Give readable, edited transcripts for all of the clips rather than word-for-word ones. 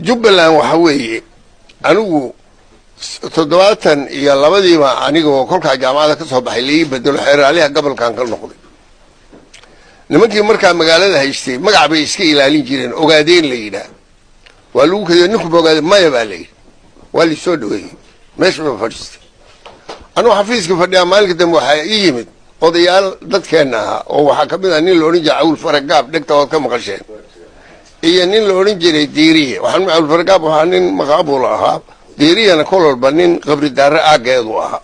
jubbaland waxa weeye anigu toddobaatan iyo labadiiba anigoo kolkaa jaamacada ka soo baxay laii bedelo xeeraaliha gobolkan ka noqday nimankii markaa magaalada haystay magac bay iska ilaalin jireen ogaadeen la yidhaah waa lagu kadiyo ninku bogaade maya baa layidhi waa lisoo dhaweeyey meesha ba fadhiistay anugu xafiiska fadhiyaa maalinka dambe waxaa ii yimid odayaal dadkeenna ahaa oo waxaa ka mid ah nin la odhan jiray cawil faragaab dhegta waad ka maqasheen iyo nin la odhan jiray diiriye waxaan cawil faragaab waxaa nin maqaabul ahaa diiriyana kololba nin qabri daare aaggeedu ahaa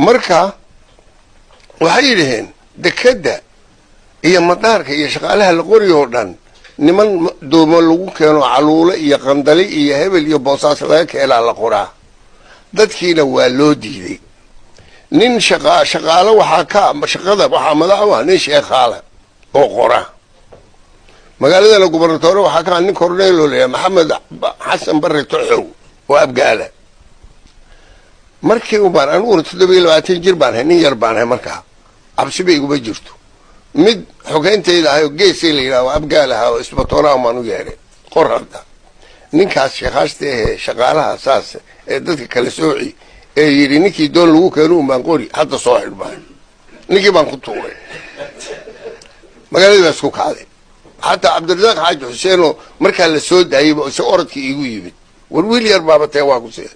marka waxay yidhaheen dekadda iyo madaarka iyo shaqaalaha la qoriyoo dhan niman doomo lagu keeno caluule iyo qandali iyo hebel iyo boosaas laga keenaa la qoraa dadkiina waa loo diiday nin shaqaalo shaqada waxaa madax u ah nin sheekhaale oo qora magaaladana gubernatoore waxaa ka nin korneyl oo leeyahay maxamed xasan barre toxow oo abgaala markii ubaan aniguna 27 jir baan ahay nin yar baan ahay markaa cabsi bay iguma jirto mid xogeyntayda ahay oo geesay la yidhaha abgaal ahaa oo isbatooraha maan u yeedhay qor hadda ninkaas sheekhaasta ahee shaqaalaha saas ee dadka kala sooci ee yidhi ninkii doon lagu keeno umbaan qori hadda soo xidhbaan ninkii baan ku tuuray magaaladii baa isku kacday xataa cabdirasaaq xaaji xuseenoo markaa la soo daayayba ise orodkii iigu yimid war wiil yar baaba tee waa ku see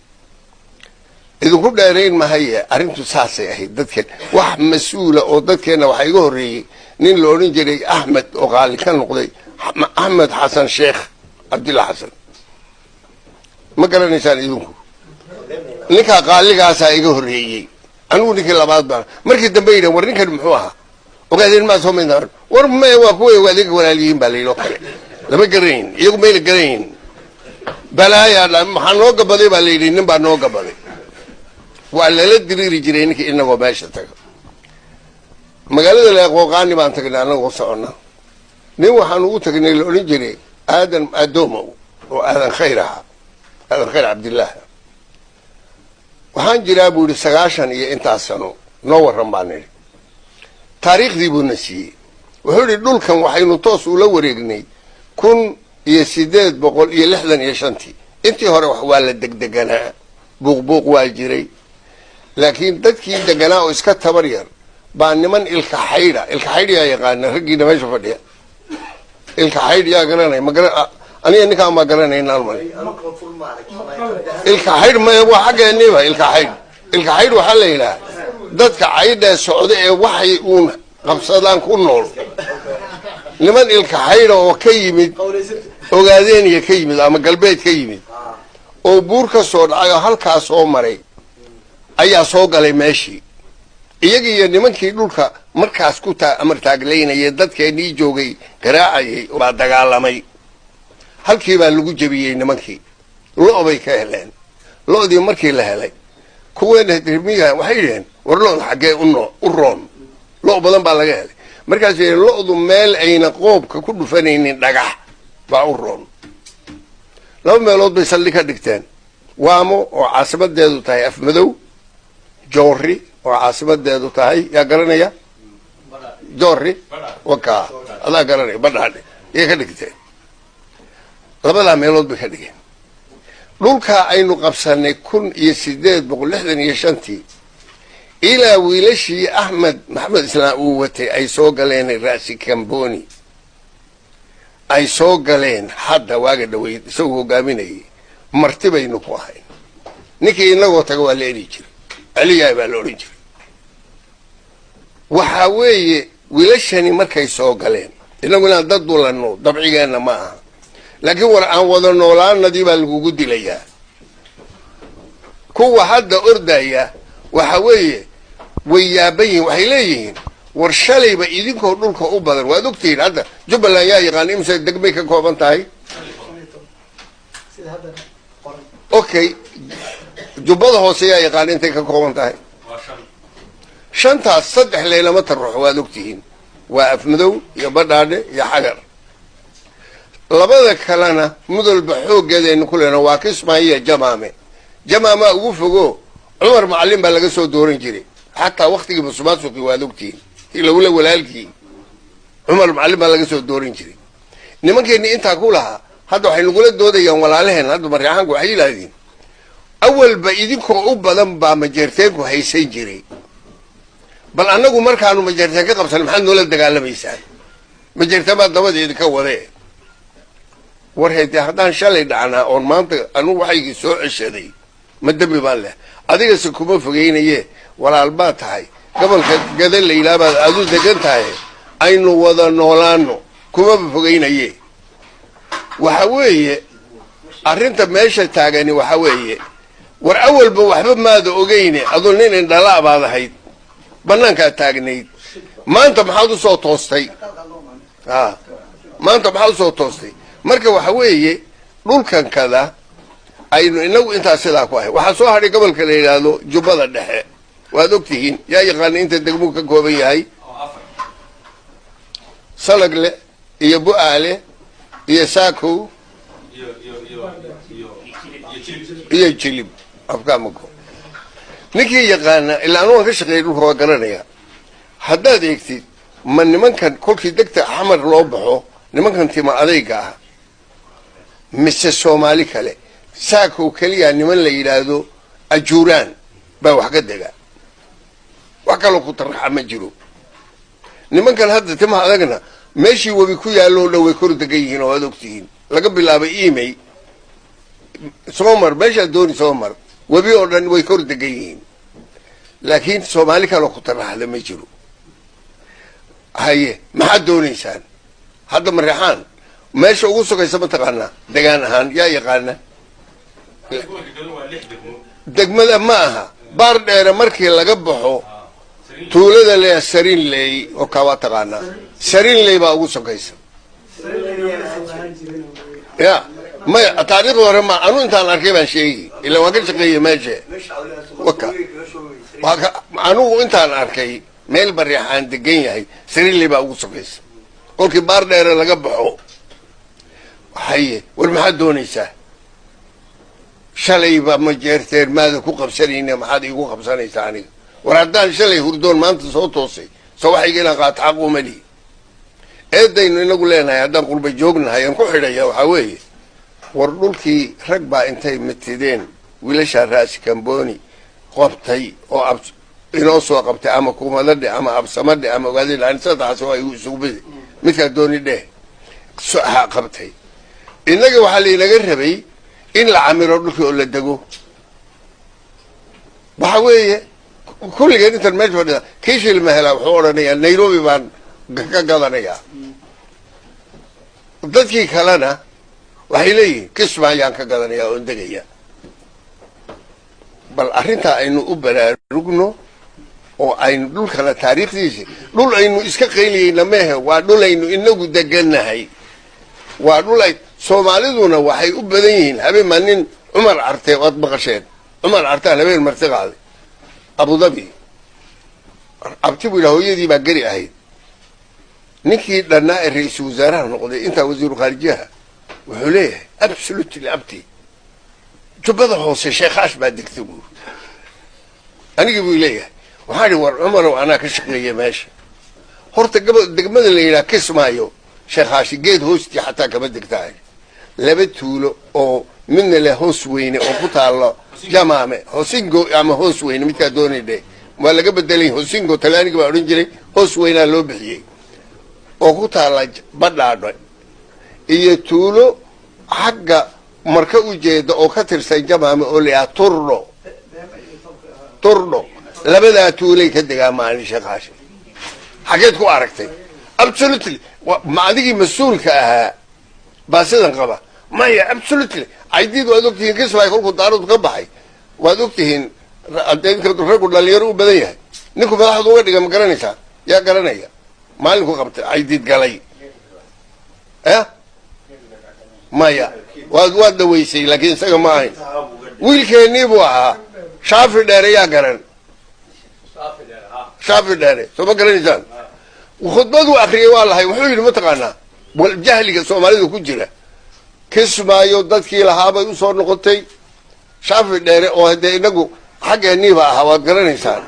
idinku dheerayn mahaye arrintu saasay ahayd dadkeen wax mas-uula oo dadkeenna waxaa iga horreeyey nin la odhan jiray axmed oo qaali ka noqday axmed xasan sheekh cabdilla xasan ma garanaysaan idinku ninkaa qaaligaasaa iga horreeyey anigu ninkii labaad baan markii dambe yidhahen war ninkan muxuu ahaa ogaadeen maa soo maydnaa war maya waa kuwa ogaadeenka walaalyihiin baa la yidhi oo kale lama garanayn iyagu mayna garanayn balaayaa maxaa noo gabaday baa la yidhi nin baa noo gabaday waa lala diriiri jiray ninkii inagoo meesha taga magaalada leeqooqaani baan tagnay anagoo soconna nin waxaan ugu tagnay la odhan jiray aadan adoomow oo aadan khayr ahaa aadan khayr cabdillaah waxaan jiraa buu yidhi 90 iyo intaas sano noo warran baan nidhi taariikhdii buuna siiyey wuxuu yidhi dhulkan waxaynu toos ula wareegnay 1865 intii hore wax waa la degdeganaa buuqbuuq waa jiray laakiin dadkii deganaa oo iska tabar yar baa niman ilka xaydh yaa yaqaana raggiina meesha fadhiya ilka xaydh yaa garanay aniga ninkaan ma garanaynaan mal ilka xaydh maya waa xaggeeniba ilka xaydh waxaa la yidhaha dadka caydhaa socda ee waxay uun qabsadaan ku nool niman ilka xaydha oo ka yimid ogaadeeniya ka yimid ama galbeed ka yimid oo buur ka soo dhacay oo halkaas soo maray ayaa soo galay meeshii iyagii iyo nimankii dhulka markaas ku amartaaglaynayay dadkeenii joogay garaacayay baa dagaalamay halkii baa lagu jebiyey nimankii lo' bay ka heleen lo'dii markii la helay kuweena dirmiga waxay yidhaheen war lo'da xaggee u roon lo' badan baa laga helay markaas yidhaheen lo'du meel ayna qoobka ku dhufanaynin dhagax baa u roon laba meelood bay saldhig ka dhigteen waamo oo caasimadeedu tahay afmadow joorri oo caasimadeedu tahay yaa garanaya joorri wakaa adaa garanaya badhaadhe yay ka dhigteen labadaa meelood bay ka dhigeen dhulkaa aynu qabsanay 1865 ilaa wiilashii axmed maxamed islaam uu watay ay soo galeen ra'si kamboni ay soo galeen hadda waaga dhaweyd isagoo hogaaminayay marti baynu ku ahayn ninkii inagoo taga waa la eri jiray celiyahay baa la odhan jiray waxaa weeye wiilashani markay soo galeen inagu inaan dad dulanno dabcigeenna ma aha laakiin war aan wada noolaanadii baa lagugu dilayaa kuwa hadda ordaya waxa weeye way yaaban yihiin waxay leeyihiin war shalayba idinkoo dhulka u badan waad ogtihiin hadda jubbaland yaa yaqaan imse degmay ka kooban tahay okay jubbada hoose yaa yaqaan intay ka kooban tahay shantaas 3 leylama tarruux waad ogtihiin waa afmadow iyo badhaadhe iyo xagar labada kalena mudalba xooggeedaynu ku leena waa kismaayo jamaame ugu fogo cumar macallin baa laga soo dooran jiray xataa waqtigii musuqmaasuqi waad ogtihiin ilowla walaalkii cumar macallin baa laga soo dooran jiray nimankeennii intaa ku lahaa هذا حين نقول الدودة يوم ولا عليهن هذا مريحان وحيل هذين أول بإيدكم أبدا بمجرتين وهي سيجري بل أنا أقول مركانو مجرتين قبل سلم حن ولا دقال ميسان مجرتين ما ضمد يدك وذي ورهيت هذا شلي دعنا أو منطق أنو وحي سوء الشدي ما دبي بالله هذيك السكومة فوقين إيه ولا البات هاي قبل كذا اللي لا بعد أدو دقنت هاي أينو وذا نولانو كوما فوقين إيه وحويه أرنت ماشي تاجني وحويه والأول بوحب ماذا أجيني أظنين إن لا بعض هيد بنانك تاجني ما أنت محاول صوت توستي ما أنت محاول صوت توستي مركب وحويه نقول كان كذا إنه أنت أسلاك واحد وحصوها لي قبل كذا هذا جبل الدحى وذكتين يا يغني أنت تجمعك كوبي هاي صلق له يبو عليه يساكو يجلب أفكامكم نكي يقانا إلا أنه كشغل هو قرنيا حداد يكتي من كان كل كي دكت أحمر لوبحو نمن كان تيما عليك مس الصومالي كله ساكو كليا نمن اللي يلادو أجوران باو حق الدقا وكالو كترح مجرو نمن كان هذا تيما علينا ماشي وبيكو يالو لو يكون دقيقين وهذوكتين لقب الله بإيمي سومر باشا دوني سومر وبيقولن ويكون دقيقين لكن سومالي كانوا خطرها هذا ما يجروا هاي ما حد دون إنسان هذا من ريحان ماشي أقصك يسمى تقانا دقان هان يا يقانا دقمة معها بارد إيرا مركي لقبحو تولد اللي سرين لي وكوا تقانا سرين لي بقى أقصك يسمى يا ما تاريخ ورما أنو أنت على كيف شيء إلا وقت شقيه ما جاء وكا أنو أنت على كي ميل بريحان دقيقة هاي سرير اللي بقى وصفيس قل كبار دايرة لقبحو حيه والمحد دونيسا شلي بقى مجيرتين ماذا كوكب سريني ما حد يكوكب سنة ثاني وردان شلي هردون ما أنت صوتوسي سواحي قينا قاعد حقو ملي إيه إنه نقول لنا هذا نقول بجوجنا هاي نكون حدا وحويه وردولكي ركبة انتي متدين ويلاشا راسي كمبوني قبتي او inoo soo qabtay ama kuumadadhe ama absamadhe ama ogaadeen aansadaas oo ay isugu bidi midka dooni dheh soo qabtay inaga waxa la inaga rabay in la camiro dhulkii oo la dago waxa weeye kulligeen inta meel fadhida kiishil mahela wuxuu oranayaa Nairobi baan ka gadanayaa dadkii kalena waxay leeyihiin kismaayaan ka gadanayaa oo degaya bal arrinta aynu u baraarugno oo aynu dhulkana taariikhdiisa dhul aynu iska qeyliyayna mehe waa dhul aynu inagu deganahay waa dhul ay Soomaaliduna waxay u badan yihiin habeen maanin Umar Arte wad baqasheen Umar Arte habeen martiqaad Abu Dhabi abtibu hooyadii baa gari ahayd ninkii dhanaa ra'iisul wasaaraha noqday inta wasiir khaarijiyaha wuxuu leeyahay absolutely abti jubada hoose sheekhaas baa degtay anigii buu leeyahay waxaan war Umar oo ana ka shaqeeyay meesha horta degmada la yiraahdo Kismaayo sheekhaasi geed hoosti xataa kama degtaay laba tuulo oo midna la hoos weyne oo ku taalo jamaame hoosingo ama hoos weyne midka doonayde waa laga bedelay hoosingo talaaniga baa oran jiray hoos weyna loo bixiyay oo ku taala badhaadho iyo tuulo xagga marka u jeedo oo ka tirsan jamaame oo la turdo labada tuulay ka degaa maalin sheekhaasi xageed ku aragtay absolutely ma adigi mas'uulka ahaa baasadan qaba maya absolutely aydid waad ogtihiin Kismaayo kolku daaradu ka baxay waad ogtihiin adeynka rag dhalinyaro u badan yahay ninku madaxdu uga dhiga ma garanaysaa yaa garanaya maalinku qabtay aydid galay maya waad daweysay laakiin isaga ma ahayn wiilkeennii buu ahaa shaafi dheere yaa garan shaafi dheere soo ma garanaysaan khudbadu akhriyay waa lahay wuxuu yidhi mataqaanaa wal jahliga Soomaalidu ku jira Kismaayo dadkii lahaabay u soo noqotay shaafi dheere oo hadee inagu xageennii baa ahaa waad garanaysaan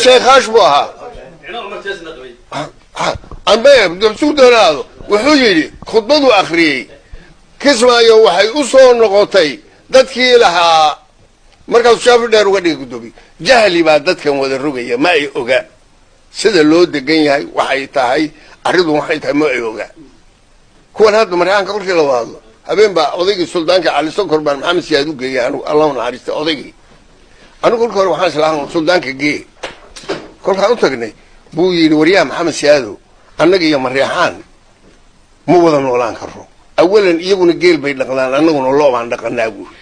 sheekhaas buu ahaa anbay abdul suudaanaado wuxuu yidhi khudbadu akhriyay kismaayo waxay u soo noqotay dadkii lahaa markaasuu shaafi dheer uga dhigay guddoomiye jahli baa dadkan wada rogaya ma ay oga sida loo degan yahay waxay tahay arrintu waxay tahay ma ay oga kuwan hadda maryaanka korkii la wado habeen baa odaygii suldaanka cali sokor baan maxamed siyaad u geeyay anigu allah naxariista odaygii anigu kolka hore waxaan islaahan suldaanka gee kolkaan u tagnay buu yidhi waryaha maxamed siyaadow annaga iyo mareexaan ma wada noolaan karo awalan iyaguna geel bay dhaqdaan annaguna loo baan dhaqanaa buuri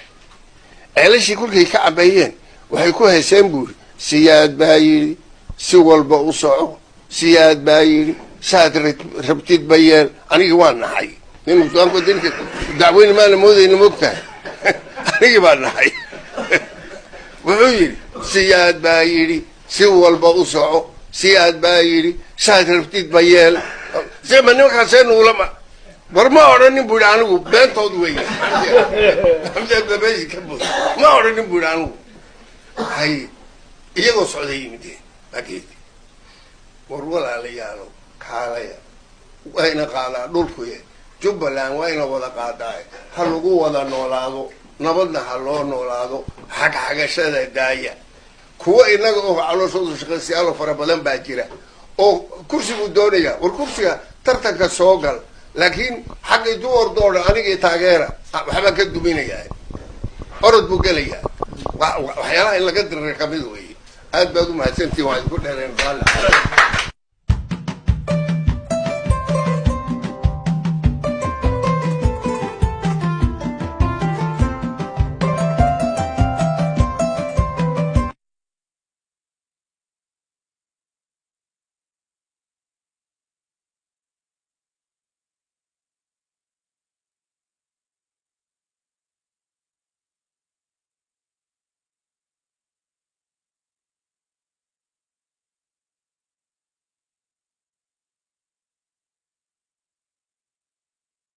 ceelashii kolkay ka cabeeyeen waxay ku hayseen buuri siyaad baa yidhi si walba u soco siyaad baa yidhi saad rabtid bayeel anigii waan naxay nin suldaanku dinka dacweyne maana moodayna moogtahay anigii baan naxay wuxuu yidhi siyaad baa yidhi si walba u soco siyaad baa yidhi saad rabtid bayeel sema nimankaasee nuulama war ma odhanin buu yidhi anigu beentood weeye meshi ka bud ma odhanin buu yidhi anigu hay iyagoo socday yimideen ageedi war walaalayaalo kaalaya wayna qaadaa dhulkuye jubbaland wayna wada qaadaay ha lagu wada noolaado nabadna ha loo noolaado xagxagashada daaya kuwa inaga oo calooshoodu shaqaysiyaalo fara badan baa jira oo kursigu doonaya war kursiga tartanka soo gal laakiin xaqii duwardoodha anigii taageera waxbaa ka duminayaa orod buu gelayaa waxyaalaha in laga dirira kamid weeye aad baad u mahadsantihin waa isku dheereen